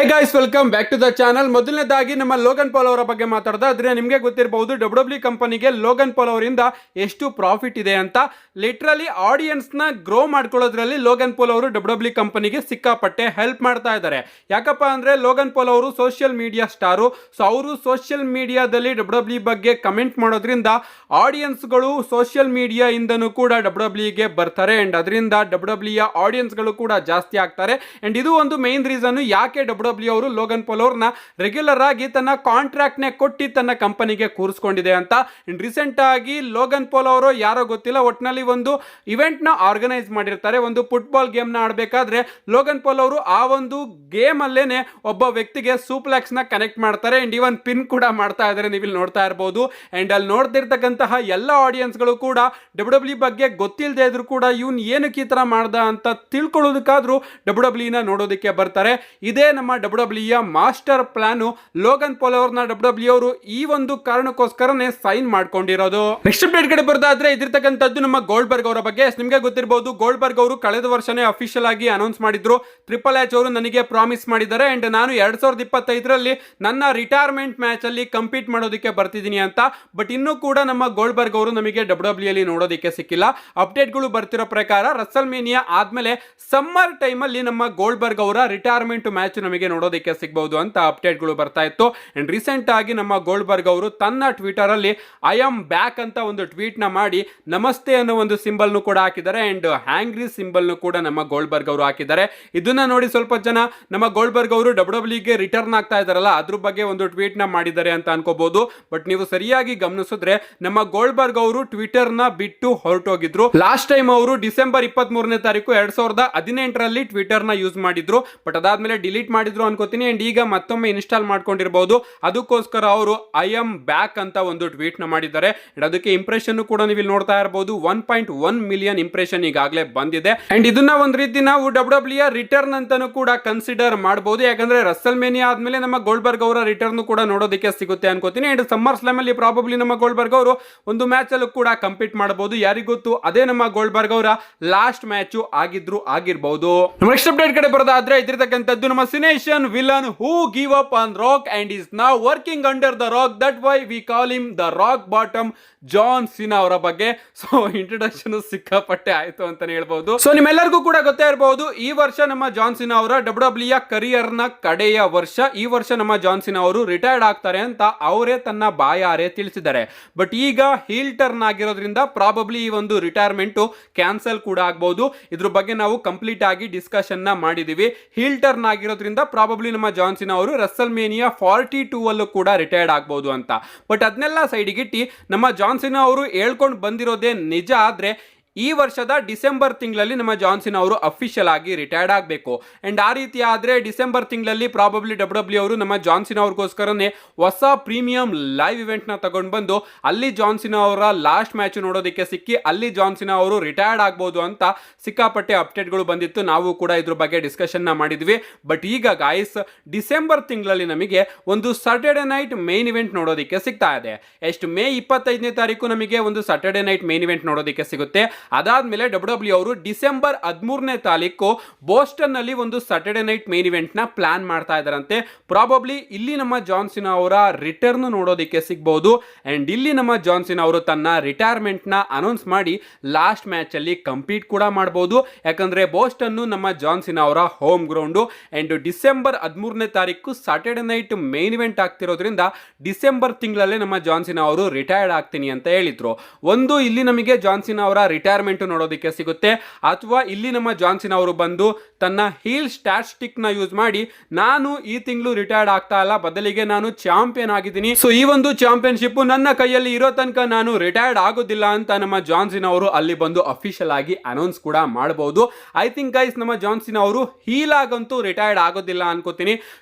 High guys, welcome back to the channel. ಮೊದಲನೇದಾಗಿ ನಮ್ಮ Logan Paul ಅವರ ಬಗ್ಗೆ ಮಾತಾಡೋದಾದ್ರೆ ನಿಮಗೆ ಗೊತ್ತಿರಬಹುದು ಡಬ್ಲ್ಯೂ ಕಂಪನಿಗೆ ಲೋಗನ್ ಪಾಲ್ ಅವರಿಂದ ಎಷ್ಟು ಪ್ರಾಫಿಟ್ ಇದೆ ಅಂತ. ಲಿಟ್ರಲಿ ಆಡಿಯನ್ಸ್ ನ ಗ್ರೋ ಮಾಡ್ಕೊಳ್ಳೋದ್ರಲ್ಲಿ ಲೋಗನ್ ಪಾಲ್ ಅವರು ಡಬ್ಲ್ಯೂ ಕಂಪನಿಗೆ ಸಿಕ್ಕಾಪಟ್ಟೆ ಹೆಲ್ಪ್ ಮಾಡ್ತಾ ಇದ್ದಾರೆ. ಯಾಕಪ್ಪ ಅಂದ್ರೆ ಲೋಗನ್ ಪಾಲ್ ಅವರು ಸೋಷಿಯಲ್ ಮೀಡಿಯಾ ಸ್ಟಾರು. ಸೊ ಅವರು ಸೋಷಿಯಲ್ ಮೀಡಿಯಾದಲ್ಲಿ ಡಬ್ಲ್ಯೂ ಬಗ್ಗೆ ಕಮೆಂಟ್ ಮಾಡೋದ್ರಿಂದ ಆಡಿಯನ್ಸ್ಗಳು ಸೋಷಿಯಲ್ ಮೀಡಿಯಾ ಇಂದನೂ ಕೂಡ ಡಬ್ಲ್ಯೂಗೆ ಬರ್ತಾರೆ ಅಂಡ್ ಅದರಿಂದ ಡಬ್ಲ್ಯೂ ಆಡಿಯನ್ಸ್ಗಳು ಕೂಡ ಜಾಸ್ತಿ ಆಗ್ತಾರೆ. ಅಂಡ್ ಇದು ಒಂದು ಮೇನ್ ರೀಸನ್ ಯಾಕೆ ಡಬ್ಲ್ಯೂ ಅವರು ಲೋಗನ್ ಪಾಲ್ ಅವ್ರನ್ನ ರೆಗ್ಯುಲರ್ ಆಗಿ ತನ್ನ ಕಾಂಟ್ರಾಕ್ಟ್ ನೇ ಕೊಟ್ಟು ತನ್ನ ಕಂಪನಿಗೆ ಕೂರಿಸ್ಕೊಂಡಿದೆ ಅಂತ. ರೀಸೆಂಟ್ ಆಗಿ ಲೋಗನ್ ಪಾಲ್ ಅವರು ಯಾರೋ ಗೊತ್ತಿಲ್ಲ, ಒಟ್ಟಿನಲ್ಲಿ ಒಂದು ಇವೆಂಟ್ ನ ಆರ್ಗನೈಸ್ ಮಾಡಿರ್ತಾರೆ. ಒಂದು ಫುಟ್ಬಾಲ್ ಗೇಮ್ ನ ಆಡಬೇಕಾದ್ರೆ ಲೋಗನ್ ಪಾಲ್ ಅವರು ಆ ಒಂದು ಗೇಮ್ ಅಲ್ಲೇನೆ ಒಬ್ಬ ವ್ಯಕ್ತಿಗೆ ಸೂಪ್ಲೆಕ್ಸ್ ನ ಕನೆಕ್ಟ್ ಮಾಡ್ತಾರೆ ಅಂಡ್ ಇವನ್ ಪಿನ್ ಕೂಡ ಮಾಡ್ತಾ ಇದ್ದಾರೆ, ನೀವು ಇಲ್ಲಿ ನೋಡ್ತಾ ಇರಬಹುದು. ಅಂಡ್ ಅಲ್ಲಿ ನೋಡ್ತಿರ್ತಕ್ಕಂತಹ ಎಲ್ಲ ಆಡಿಯನ್ಸ್ ಗಳು ಕೂಡ ಡಬ್ಲ್ಯೂ ಬಗ್ಗೆ ಗೊತ್ತಿಲ್ಲದೆ ಇದ್ರು ಕೂಡ ಇವನ್ ಏನಕ್ಕೆ ಈ ತರ ಮಾಡ್ದ ಅಂತ ತಿಳ್ಕೊಳ್ಳೋದಕ್ಕಾದ್ರೂ ಡಬ್ಲ್ಯೂ ನ ನೋಡೋದಕ್ಕೆ ಬರ್ತಾರೆ. ಇದೇ ನಮ್ಮ W master plan. Logan Paul ಅವ್ರನ್ನ ಡಬ್ಲ್ಯೂ ಅವರು ಈ ಒಂದು ಕಾರಣಕ್ಕೋಸ್ಕರನೇ ಸೈನ್ ಮಾಡ್ಕೊಂಡಿರೋದು. ನೆಕ್ಸ್ಟ್ ಅಪ್ಡೇಟ್ ಕಡೆ ಬರೋದಾದ್ರೆ ಇದಿರ್ತಕ್ಕಂಥದ್ದು ನಮ್ಮ ಗೋಲ್ಡ್ಬರ್ಗ್ ಅವರ ಬಗ್ಗೆ. ನಿಮಗೆ ಗೊತ್ತಿರಬಹುದು ಗೋಲ್ಡ್ಬರ್ಗ್ ಅವರು ಕಳೆದ ವರ್ಷನೇ ಅಫಿಷಿಯಲ್ ಆಗಿ ಅನೌನ್ಸ್ ಮಾಡಿದ್ರು. ಟ್ರಿಪಲ್ ಎಚ್ ಅವರು ನನಗೆ ಪ್ರಾಮಿಸ್ ಮಾಡಿದ್ದಾರೆ ಅಂಡ್ ನಾನು 2025ರಲ್ಲಿ ನನ್ನ ರಿಟೈರ್ಮೆಂಟ್ ಮ್ಯಾಚ್ ಅಲ್ಲಿ ಕಂಪೀಟ್ ಮಾಡೋದಕ್ಕೆ ಬರ್ತಿದ್ದೀನಿ ಅಂತ. ಬಟ್ ಇನ್ನೂ ಕೂಡ ನಮ್ಮ ಗೋಲ್ಡ್ಬರ್ಗ್ ಅವರು ನಮಗೆ ಡಬ್ಲ್ಯೂ ಅಲ್ಲಿ ನೋಡೋದಕ್ಕೆ ಸಿಕ್ಕಿಲ್ಲ. ಅಪ್ಡೇಟ್ಗಳು ಬರ್ತಿರೋ ಪ್ರಕಾರ ರಸಲ್ಮೇನಿಯಾ ಆದ್ಮೇಲೆ ಸಮ್ಮರ್ ಟೈಮ್ ಅಲ್ಲಿ ನಮ್ಮ ಗೋಲ್ಡ್ಬರ್ಗ್ ಅವರ ರಿಟೈರ್ಮೆಂಟ್ ಮ್ಯಾಚ್ ನಮಗೆ ನೋಡೋದಕ್ಕೆ ಸಿಗಬಹುದು ಅಂತ ಅಪ್ಡೇಟ್ಗಳು ಬರ್ತಾ ಇತ್ತು. ಅಂಡ್ ರೀಸೆಂಟ್ ಆಗಿ ನಮ್ಮ ಗೋಲ್ಡ್ಬರ್ಗ್ ಅವರು ತನ್ನ ಟ್ವಿಟರ್ ಅಲ್ಲಿ ಐ ಆಮ್ ಬ್ಯಾಕ್ ಅಂತ ಒಂದು ಟ್ವೀಟ್ ನ ಮಾಡಿ ನಮಸ್ತೆ ಅನ್ನೋ ಒಂದು ಸಿಂಬಲ್ ನು ಕೂಡ ಹಾಕಿದ್ದಾರೆ ಅಂಡ್ ಹ್ಯಾಂಗ್ರಿ ಸಿಂಬಲ್ ನು ಕೂಡ ನಮ್ಮ ಗೋಲ್ಡ್ಬರ್ಗ್ ಅವರು ಹಾಕಿದ್ದಾರೆ. ಇದನ್ನ ನೋಡಿ ಸ್ವಲ್ಪ ಜನ ನಮ್ಮ ಗೋಲ್ಡ್ಬರ್ಗ್ ಅವರು ಡಬ್ಲ್ಯೂಗೆ ರಿಟರ್ನ್ ಆಗ್ತಾ ಇದಾರಲ್ಲ ಅದ್ರ ಬಗ್ಗೆ ಒಂದು ಟ್ವೀಟ್ ನ ಮಾಡಿದ್ದಾರೆ ಅಂತ ಅನ್ಕೋಬಹುದು. ಬಟ್ ನೀವು ಸರಿಯಾಗಿ ಗಮನಿಸಿದ್ರೆ ನಮ್ಮ ಗೋಲ್ಡ್ಬರ್ಗ್ ಅವರು ಟ್ವಿಟರ್ ನ ಬಿಟ್ಟು ಹೊರಟೋಗಿದ್ರು. ಲಾಸ್ಟ್ ಟೈಮ್ ಅವರು ಡಿಸೆಂಬರ್ 23ನೇ ತಾರೀಕು 2018ರಲ್ಲಿ ಟ್ವಿಟರ್ ನ ಯೂಸ್ ಮಾಡಿದ್ರು. ಬಟ್ ಅದಾದ್ಮೇಲೆ ಡಿಲೀಟ್ ಮಾಡಿದ್ರು ಅನ್ಕೋತೀನಿ ಅಂಡ್ ಈಗ ಮತ್ತೊಮ್ಮೆ ಇನ್ಸ್ಟಾಲ್ ಮಾಡ್ಕೊಂಡಿರಬಹುದು. ಅದಕ್ಕೋಸ್ಕರ ಅವರು ಐ ಆಮ್ ಬ್ಯಾಕ್ ಅಂತ ಒಂದು ಟ್ವೀಟ್ ನ ಮಾಡಿದ್ದಾರೆ. ಅದಕ್ಕೆ ಇಂಪ್ರೆಷನ್ ಕೂಡ ನೀವು ಇಲ್ಲಿ ನೋಡ್ತಾ ಇರಬಹುದು. 1.1 ಮಿಲಿಯನ್ ಇಂಪ್ರೆಷನ್ ಈಗಾಗಲೇ ಬಂದಿದೆ ಅಂಡ್ ಇದನ್ನ ಒಂದ್ ರೀತಿ ನಾವು ಡಬ್ಲ್ಯೂ ರಿಟರ್ನ್ ಅಂತಾನೂ ಕೂಡ ಕನ್ಸಿಡರ್ ಮಾಡಬಹುದು. ಯಾಕಂದ್ರೆ ರಸಲ್ಮೇನಿಯಾ ಆದ್ಮೇಲೆ ನಮ್ಮ ಗೋಲ್ಡ್ಬರ್ಗ್ ಅವರ ರಿಟರ್ನ್ ಕೂಡ ನೋಡೋದಕ್ಕೆ ಸಿಗುತ್ತೆ ಅನ್ಕೋತೀನಿ. ಅಂಡ್ ಸಮ್ಮರ್ ಸ್ಲಾಮ್ ಅಲ್ಲಿ ಪ್ರಾಬಬ್ಲಿ ನಮ್ಮ ಗೋಲ್ಡ್ಬರ್ಗ್ ಅವರು ಒಂದು ಮ್ಯಾಚ್ ಅಲ್ಲೂ ಕೂಡ ಕಂಪೀಟ್ ಮಾಡಬಹುದು. ಯಾರಿಗೊತ್ತು ಅದೇ ನಮ್ಮ ಗೋಲ್ಡ್ಬರ್ಗ್ ಅವರ ಲಾಸ್ಟ್ ಮ್ಯಾಚ್ ಆಗಿರಬಹುದು. ನೆಕ್ಸ್ಟ್ ಅಪ್ಡೇಟ್ ಕಡೆ ಬರೋದಾದ್ರೆ ಇದಿರ್ತಕ್ಕಂಥದ್ದು ನಮ್ಮ Cenation villain who give up on Rock and is now working under the Rock, that why we call him the Rock bottom, John Cena ಅವರ ಬಗ್ಗೆ. ಸೊ ಇಂಟ್ರೊಡಕ್ಷನ್ ಸಿಕ್ಕಾಪಟ್ಟೆ ಆಯ್ತು ಅಂತಾನೆ ಹೇಳ್ಬಹುದು. ಸೊ ನಿಮ್ಮೆಲ್ಲರಿಗೂ ಕೂಡ ಗೊತ್ತೇ ಇರಬಹುದು ಈ ವರ್ಷ ನಮ್ಮ ಜಾನ್ ಸಿನಾ ಅವರ ಡಬ್ಲ್ಯೂ ಕರಿಯರ್ ನ ಕಡೆಯ ವರ್ಷ. ಈ ವರ್ಷ ನಮ್ಮ ಜಾನ್ ಸಿನಾ ಅವರು ರಿಟೈರ್ಡ್ ಆಗ್ತಾರೆ ಅಂತ ಅವರೇ ತನ್ನ ಬಾಯಾರೆ ತಿಳಿಸಿದ್ದಾರೆ. ಬಟ್ ಈಗ ಹೀಲ್ ಟರ್ನ್ ಆಗಿರೋದ್ರಿಂದ ಪ್ರಾಬಬ್ಲಿ ಈ ಒಂದು ರಿಟೈರ್ಮೆಂಟ್ ಕ್ಯಾನ್ಸಲ್ ಕೂಡ ಆಗಬಹುದು. ಇದ್ರ ಬಗ್ಗೆ ನಾವು ಕಂಪ್ಲೀಟ್ ಆಗಿ ಡಿಸ್ಕಷನ್ ನ ಮಾಡಿದೀವಿ. ಹೀಲ್ ಟರ್ನ್ ಆಗಿರೋದ್ರಿಂದ ಪ್ರಾಬಬ್ಲಿ ನಮ್ಮ ಜಾನ್ ಸಿನಾ ಅವರು ರಸಲ್ಮೇನಿಯಾ 42 ಅಲ್ಲೂ ಕೂಡ ರಿಟೈರ್ಡ್ ಆಗಬಹುದು ಅಂತ. ಬಟ್ ಅದನ್ನೆಲ್ಲ ಸೈಡ್ಗಿಟ್ಟಿ ನಮ್ಮ ಜಾನ್ ಸಿನಾ ಅವರು ಹೇಳ್ಕೊಂಡು ಬಂದಿರೋದೇ ನಿಜ ಆದ್ರೆ ಈ ವರ್ಷದ ಡಿಸೆಂಬರ್ ತಿಂಗಳಲ್ಲಿ ನಮ್ಮ ಜಾನ್ ಸಿನಾ ಅವರು ಅಫಿಷಿಯಲ್ ಆಗಿ ರಿಟೈರ್ಡ್ ಆಗಬೇಕು. ಅಂಡ್ ಆ ರೀತಿ ಆದ್ರೆ ಡಿಸೆಂಬರ್ ತಿಂಗಳಲ್ಲಿ ಪ್ರಾಬಬ್ಲಿ ಡಬ್ಲ್ಯೂ ಅವರು ನಮ್ಮ ಜಾನ್ ಸಿನಾ ಅವ್ರಿಗೋಸ್ಕರನೇ ಹೊಸ ಪ್ರೀಮಿಯಂ ಲೈವ್ ಇವೆಂಟ್ ನ ತಗೊಂಡು ಬಂದು ಅಲ್ಲಿ ಜಾನ್ ಸಿನಾ ಅವರ ಲಾಸ್ಟ್ ಮ್ಯಾಚ್ ನೋಡೋದಕ್ಕೆ ಸಿಕ್ಕಿ ಅಲ್ಲಿ ಜಾನ್ ಸಿನಾ ಅವರು ರಿಟೈರ್ಡ್ ಆಗ್ಬೋದು ಅಂತ ಸಿಕ್ಕಾಪಟ್ಟೆ ಅಪ್ಡೇಟ್ಗಳು ಬಂದಿತ್ತು. ನಾವು ಕೂಡ ಇದ್ರ ಬಗ್ಗೆ ಡಿಸ್ಕಷನ್ ನ ಮಾಡಿದ್ವಿ. ಬಟ್ ಈಗ ಗಾಯ್ಸ್ ಡಿಸೆಂಬರ್ ತಿಂಗಳಲ್ಲಿ ನಮಗೆ ಒಂದು ಸಾಟರ್ಡೆ ನೈಟ್ ಮೇನ್ ಇವೆಂಟ್ ನೋಡೋದಕ್ಕೆ ಸಿಗ್ತಾ ಇದೆ. ಎಷ್ಟು ಮೇ 25ನೇ ತಾರೀಕು ನಮಗೆ ಒಂದು ಸಾಟರ್ಡೆ ನೈಟ್ ಮೇನ್ ಇವೆಂಟ್ ನೋಡೋದಕ್ಕೆ ಸಿಗುತ್ತೆ. ಅದಾದ್ಮೇಲೆ ಡಬ್ಲ್ಯೂ ಅವರು ಡಿಸೆಂಬರ್ 13ನೇ ತಾರೀಕು ಬೋಸ್ಟನ್ ನಲ್ಲಿ ಒಂದು ಸಾಟರ್ಡೆ ನೈಟ್ ಮೇನ್ ಇವೆಂಟ್ ನ ಪ್ಲಾನ್ ಮಾಡ್ತಾ ಇದ್ದಾರಂತೆ. ಪ್ರಾಬಬ್ಲಿ ಇಲ್ಲಿ ನಮ್ಮ ಜಾನ್ ಸಿನಾ ಅವರ ರಿಟರ್ನ್ ನೋಡೋದಕ್ಕೆ ಸಿಗಬಹುದು ಅಂಡ್ ಇಲ್ಲಿ ನಮ್ಮ ಜಾನ್ ಸಿನಾ ಅವರು ತನ್ನ ರಿಟೈರ್ಮೆಂಟ್ ನ ಅನೌನ್ಸ್ ಮಾಡಿ ಲಾಸ್ಟ್ ಮ್ಯಾಚ್ ಅಲ್ಲಿ ಕಂಪೀಟ್ ಕೂಡ ಮಾಡಬಹುದು. ಯಾಕಂದ್ರೆ ಬೋಸ್ಟನ್ ನಮ್ಮ ಜಾನ್ ಸಿನಾ ಅವರ ಹೋಮ್ ಗ್ರೌಂಡ್ ಅಂಡ್ ಡಿಸೆಂಬರ್ 13ನೇ ತಾರೀಕು ಸಾಟರ್ಡೆ ನೈಟ್ ಮೇನ್ ಇವೆಂಟ್ ಆಗ್ತಿರೋದ್ರಿಂದ ಡಿಸೆಂಬರ್ ತಿಂಗಳಲ್ಲೇ ನಮ್ಮ ಜಾನ್ ಸಿನಾ ಅವರು ರಿಟೈರ್ಡ್ ಆಗ್ತೀನಿ ಅಂತ ಹೇಳಿದ್ರು. ಒಂದು ಇಲ್ಲಿ ನಮಗೆ ಜಾನ್ ಸಿನಾ ಅವರ ರಿಟೈರ್ಮೆಂಟ್ ನೋಡೋದಕ್ಕೆ ಸಿಗುತ್ತೆ ಅಥವಾ ಇಲ್ಲಿ ನಮ್ಮ ಜಾನ್ ಸಿನಾ ಅವರು ಬಂದು ತನ್ನ ಹೀಲ್ ಸ್ಟ್ಯಾಟಿಸ್ಟಿಕ್ ನ ಯೂಸ್ ಮಾಡಿ ನಾನು ಈ ತಿಂಗಳು ರಿಟೈರ್ಡ್ ಆಗ್ತಾ ಇಲ್ಲ, ಬದಲಿಗೆ ನಾನು ಚಾಂಪಿಯನ್ ಆಗಿದ್ದೀನಿ, ಸೊ ಈ ಒಂದು ಚಾಂಪಿಯನ್ಶಿಪ್ ನನ್ನ ಕೈಯಲ್ಲಿ ಇರೋ ತನಕ ನಾನು ರಿಟೈರ್ಡ್ ಆಗೋದಿಲ್ಲ ಅಂತ ನಮ್ಮ ಜಾನ್ ಸಿನಾ ಅವರು ಅಲ್ಲಿ ಬಂದು ಅಫಿಷಿಯಲ್ ಆಗಿ ಅನೌನ್ಸ್ ಕೂಡ ಮಾಡಬಹುದು. ಐ ಥಿಂಕ್ ಗೈಸ್ ನಮ್ಮ ಜಾನ್ ಸಿನಾ ಅವರು ಹೀಲ್ ಆಗಂತೂ ರಿಟೈರ್ಡ್ ಆಗೋದಿಲ್ಲ ಅನ್ಕೋತೀನಿ.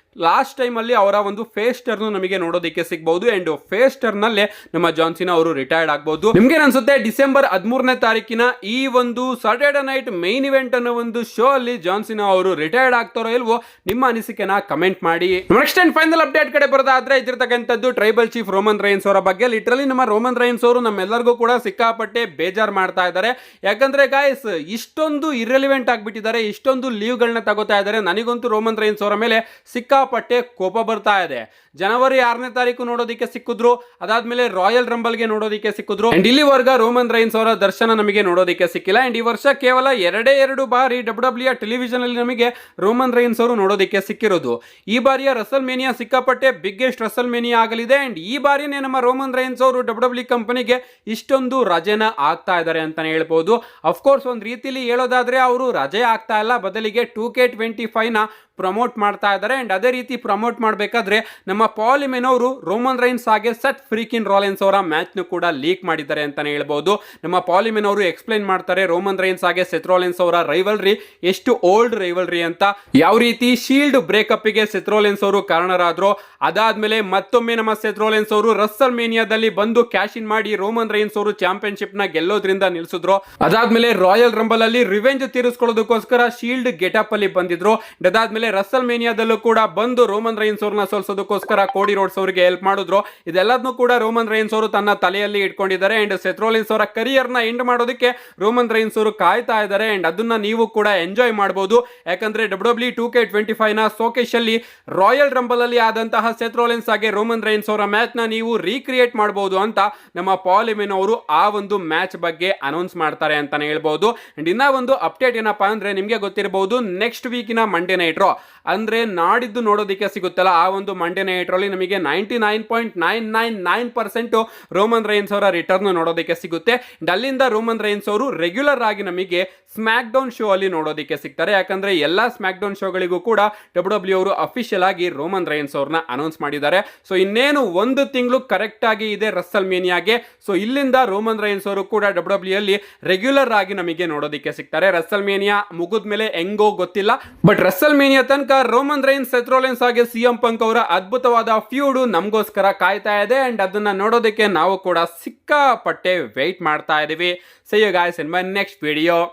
ಲಾಸ್ಟ್ ಟೈಮ್ ಅಲ್ಲಿ ಅವರ ಒಂದು ಫೇಸ್ ಟರ್ನ್ ನಮಗೆ ನೋಡೋದಕ್ಕೆ ಸಿಗಬಹುದು ಅಂಡ್ ಫೇಸ್ ಟರ್ನ್ ಅಲ್ಲೇ ನಮ್ಮ ಜಾನ್ ಸಿನಾ ಅವರು ರಿಟೈರ್ಡ್ ಆಗಬಹುದು. ನಿಮ್ಗೆ ಅನ್ಸುತ್ತೆ ಡಿಸೆಂಬರ್ 13ನೇ ತಾರೀಕಿನ ಈ ಒಂದು ಸಾಟರ್ಡೆ ನೈಟ್ ಮೇನ್ ಇವೆಂಟ್ ಅನ್ನೋ ಒಂದು ಶೋ ಅಲ್ಲಿ ಜಾನ್ ಸಿನಾ ಅವರು ರಿಟೈರ್ಡ್ ಆಗ್ತಾರೋ ಇಲ್ವೋ ನಿಮ್ಮ ಅನಿಸಿಕೆನ ಕಮೆಂಟ್ ಮಾಡಿ. ನೆಕ್ಸ್ಟ್ ಅಂಡ್ ಫೈನಲ್ ಅಪ್ಡೇಟ್ ಕಡೆ ಬರೋದಾದ್ರೆ ಇದಿರ್ತಕ್ಕಂಥದ್ದು ಟ್ರೈಬಲ್ ಚೀಫ್ ರೋಮನ್ ರೈನ್ಸ್ ಅವರ ಬಗ್ಗೆ. ಲಿಟರಲಿ ನಮ್ಮ ರೋಮನ್ ರೈನ್ಸ್ ಅವರು ನಮ್ಮೆಲ್ಲರಿಗೂ ಕೂಡ ಸಿಕ್ಕಾಪಟ್ಟೆ ಬೇಜಾರ್ ಮಾಡ್ತಾ ಇದ್ದಾರೆ. ಯಾಕಂದ್ರೆ ಗಾಯ್ಸ್ ಇಷ್ಟೊಂದು ಇರ್ರೆಲಿವೆಂಟ್ ಆಗ್ಬಿಟ್ಟಿದ್ದಾರೆ, ಇಷ್ಟೊಂದು ಲೀವ್ ಗಳನ್ನ ತಗೋತಾ ಇದ್ದಾರೆ. ನನಗಂತೂ ರೋಮನ್ ರೈನ್ಸ್ ಅವರ ಮೇಲೆ ಸಿಕ್ಕಾ ಸಿಕ್ಕಾಪಟ್ಟೆ ಕೋಪ ಬರ್ತಾ ಇದೆ. ಜನವರಿ 6ನೇ ತಾರೀಕು ನೋಡೋದಕ್ಕೆ ಸಿಕ್ಕಿದ್ರು, ಅದಾದ್ಮೇಲೆ ರಾಯಲ್ ರಂಬಲ್ಗೆ ನೋಡೋದಕ್ಕೆ ಸಿಕ್ಕಿದ್ರು. ಅಂಡ್ ಇಲ್ಲಿವರೆಗ ರೋಮನ್ ರೈನ್ಸ್ ಅವರ ದರ್ಶನ ನಮಗೆ ನೋಡೋದಕ್ಕೆ ಸಿಕ್ಕಿಲ್ಲ. ಅಂಡ್ ಈ ವರ್ಷ ಕೇವಲ ಎರಡು ಬಾರಿ ಡಬ್ಲ್ಯೂ ಟೆಲಿವಿಷನ್ ಅಲ್ಲಿ ನಮಗೆ ರೋಮನ್ ರೈನ್ಸ್ ಅವರು ನೋಡೋದಕ್ಕೆ ಸಿಕ್ಕಿರೋದು. ಈ ಬಾರಿಯ ರಸಲ್ ಮೇನಿಯಾ ಸಿಕ್ಕಾಪಟ್ಟೆ ಬಿಗ್ಗೆಸ್ಟ್ ರಸಲ್ ಮೇನಿಯಾ ಆಗಲಿದೆ. ಅಂಡ್ ಈ ಬಾರಿನೇ ನಮ್ಮ ರೋಮನ್ ರೈನ್ಸ್ ಅವರು ಡಬ್ಲ್ಯೂ ಕಂಪನಿಗೆ ಇಷ್ಟೊಂದು ರಜೆನ ಆಗ್ತಾ ಇದ್ದಾರೆ ಅಂತಾನೆ ಹೇಳ್ಬೋದು. ಅಫ್ಕೋರ್ಸ್ ಒಂದ್ ರೀತಿಲಿ ಹೇಳೋದಾದ್ರೆ ಅವರು ರಜೆ ಆಗ್ತಾ ಇಲ್ಲ, ಬದಲಿಗೆ 2K25 ನ ಪ್ರಮೋಟ್ ಮಾಡ್ತಾ ಇದ್ದಾರೆ. ಅಂಡ್ ಅದೇ ರೀತಿ ಪ್ರಮೋಟ್ ಮಾಡಬೇಕಾದ್ರೆ ನಮ್ಮ ಪಾಲ್ ಹೀಮನ್ ಅವರು ರೋಮನ್ ರೈನ್ಸ್ ಹಾಗೆ ಸೆತ್ ಫ್ರೀಕಿನ್ ರಾಲಿನ್ಸ್ ಅವರ ಮ್ಯಾಚ್ ನು ಕೂಡ ಲೀಕ್ ಮಾಡಿದ್ದಾರೆ ಅಂತಾನೆ ಹೇಳ್ಬಹುದು. ನಮ್ಮ ಪಾಲ್ ಹೀಮನ್ ಅವರು ಎಕ್ಸ್ಪ್ಲೈನ್ ಮಾಡ್ತಾರೆ ರೋಮನ್ ರೈನ್ಸ್ ಹಾಗೆ ಸೆತ್ ರಾಲಿನ್ಸ್ ಅವರ ರೈವಲ್ರಿ ಎಷ್ಟು ಓಲ್ಡ್ ರೈವಲ್ರಿ ಅಂತ, ಯಾವ ರೀತಿ ಶೀಲ್ಡ್ ಬ್ರೇಕಪ್ ಗೆ ಸೆತ್ ರಾಲಿನ್ಸ್ ಅವರು ಕಾರಣರಾದ್ರು. ಅದಾದ್ಮೇಲೆ ಮತ್ತೊಮ್ಮೆ ನಮ್ಮ ಸೆತ್ ರಾಲಿನ್ಸ್ ಅವರು ರಸಲ್ ಮೇನಿಯಾದಲ್ಲಿ ಬಂದು ಕ್ಯಾಶ್ ಇನ್ ಮಾಡಿ ರೋಮನ್ ರೈನ್ಸ್ ಅವರು ಚಾಂಪಿಯನ್ಶಿಪ್ ನ ಗೆಲ್ಲೋದ್ರಿಂದ ನಿಲ್ಸಿದ್ರು. ಅದಾದ್ಮೇಲೆ ರಾಯಲ್ ರಂಬಲ್ ಅಲ್ಲಿ ರಿವೆಂಜ್ ತೀರಿಸ್ಕೊಳ್ಳೋದಕ್ಕೋಸ್ಕರ ಶೀಲ್ಡ್ ಗೆಟಪ್ ಅಲ್ಲಿ ಬಂದಿದ್ರು. ಅದಾದ್ಮೇಲೆ ರಸಲ್ ಮೇನಿಯಾದಲ್ಲೂ ಕೂಡ ಬಂದು ರೋಮನ್ ರೈನ್ಸ್ ಅವ್ರನ್ನ ಸೋಲ್ಸೋದಕ್ಕೋಸ್ಕರ ಕೋಡಿ ರೋಡ್ಸ್ ಅವರಿಗೆ ಹೆಲ್ಪ್ ಮಾಡಿದ್ರು. ಇದೆಲ್ಲದನ್ನು ಕೂಡ ರೋಮನ್ ರೈನ್ಸ್ ಅವರು ತನ್ನ ತಲೆಯಲ್ಲಿ ಇಟ್ಕೊಂಡಿದ್ದಾರೆ. ಅಂಡ್ ಸೆತ್ ರಾಲಿನ್ಸ್ ಅವರ ಕರಿಯರ್ ನ ಎಂಡ್ ಮಾಡೋದಕ್ಕೆ ರೋಮನ್ ರೈನ್ಸ್ ಅವರು ಕಾಯ್ತಾ ಇದ್ದಾರೆ. ಅಂಡ್ ಅದನ್ನ ನೀವು ಕೂಡ ಎಂಜಾಯ್ ಮಾಡಬಹುದು. ಯಾಕಂದ್ರೆ ಡಬ್ಲ್ಯೂ 2K25 ನ ಸೋಕೇಶ್ ಅಲ್ಲಿ ರಾಯಲ್ ರಂಬಲ್ ಅಲ್ಲಿ ಆದಂತಹ ಸೆತ್ ರಾಲಿನ್ಸ್ ಹಾಗೆ ರೋಮನ್ ರೈನ್ಸ್ ಅವರ ಮ್ಯಾಚ್ ನ ನೀವು ರೀಕ್ರಿಯೇಟ್ ಮಾಡಬಹುದು ಅಂತ ನಮ್ಮ ಪಾಲ್ ಹೀಮನ್ ಅವರು ಆ ಒಂದು ಮ್ಯಾಚ್ ಬಗ್ಗೆ ಅನೌನ್ಸ್ ಮಾಡ್ತಾರೆ ಅಂತಾನೆ ಹೇಳ್ಬಹುದು. ಅಂಡ್ ಇನ್ನ ಒಂದು ಅಪ್ಡೇಟ್ ಏನಪ್ಪಾ ಅಂದ್ರೆ ನಿಮ್ಗೆ ಗೊತ್ತಿರಬಹುದು, ನೆಕ್ಸ್ಟ್ ವೀಕಿನ ಮಂಡೇ ನೈಟ್ ರಾ ಅಂದ್ರೆ ನಾಡಿದ್ದು ನೋಡೋದಕ್ಕೆ ಸಿಗುತ್ತಲ್ಲ, ಆ ಒಂದು ಮಂಡೇ ನೈಟ್ ರಲ್ಲಿ ನಮಗೆ 99.999% ರೋಮನ್ ರೈನ್ಸ್ ಅವರ ರಿಟರ್ನ್ ನೋಡೋದಕ್ಕೆ ಸಿಗುತ್ತೆ. ಅಲ್ಲಿಂದ ರೋಮನ್ ರೈನ್ಸ್ ಅವರು ರೆಗ್ಯುಲರ್ ಆಗಿ ನಮಗೆ ಸ್ಮ್ಯಾಕ್ ಡೌನ್ ಶೋ ಅಲ್ಲಿ ನೋಡೋದಕ್ಕೆ ಸಿಗ್ತಾರೆ. ಯಾಕಂದ್ರೆ ಎಲ್ಲಾ ಸ್ಮ್ಯಾಕ್ ಡೌನ್ ಶೋಗಳಿಗೂ ಕೂಡ ಡಬ್ಲ್ಯೂ ಅವರು ಅಫಿಷಿಯಲ್ ಆಗಿ ರೋಮನ್ ರೈನ್ಸ್ ಅವ್ರನ್ನ ಅನೌನ್ಸ್ ಮಾಡಿದ್ದಾರೆ. ಸೊ ಇನ್ನೇನು ಒಂದು ತಿಂಗಳು ಕರೆಕ್ಟ್ ಆಗಿ ಇದೆ ರಸಲ್ ಮೇನಿಯಾಗೆ. ಸೊ ಇಲ್ಲಿಂದ ರೋಮನ್ ರೈನ್ಸ್ ಅವರು ಕೂಡ ಡಬ್ಲ್ಯೂ ಅಲ್ಲಿ ರೆಗ್ಯುಲರ್ ಆಗಿ ನಮಗೆ ನೋಡೋದಕ್ಕೆ ಸಿಗ್ತಾರೆ. ರಸಲ್ ಮೇನಿಯಾ ಮುಗಿದ್ಮೇಲೆ ಹೆಂಗೋ ಗೊತ್ತಿಲ್ಲ, ಬಟ್ ರಸಲ್ ಮೇನಿಯಾ ತನಕ ರೋಮನ್ ರೈನ್ಸ್, ಸೆತ್ ರಾಲಿನ್ಸ್ ಹಾಗೆ ಸಿಎಂ ಪಂಕ್ ಅವರ ಅದ್ಭುತವಾದ ಫ್ಯೂಡ್ ನಮಗೋಸ್ಕರ ಕಾಯ್ತಾ ಇದೆ. ಅಂಡ್ ಅದನ್ನ ನೋಡೋದಕ್ಕೆ ನಾವು ಕೂಡ ಸಿಕ್ಕಾಪಟ್ಟೆ ವೆಯ್ಟ್ ಮಾಡ್ತಾ ಇದೀವಿ. See you guys in my next video.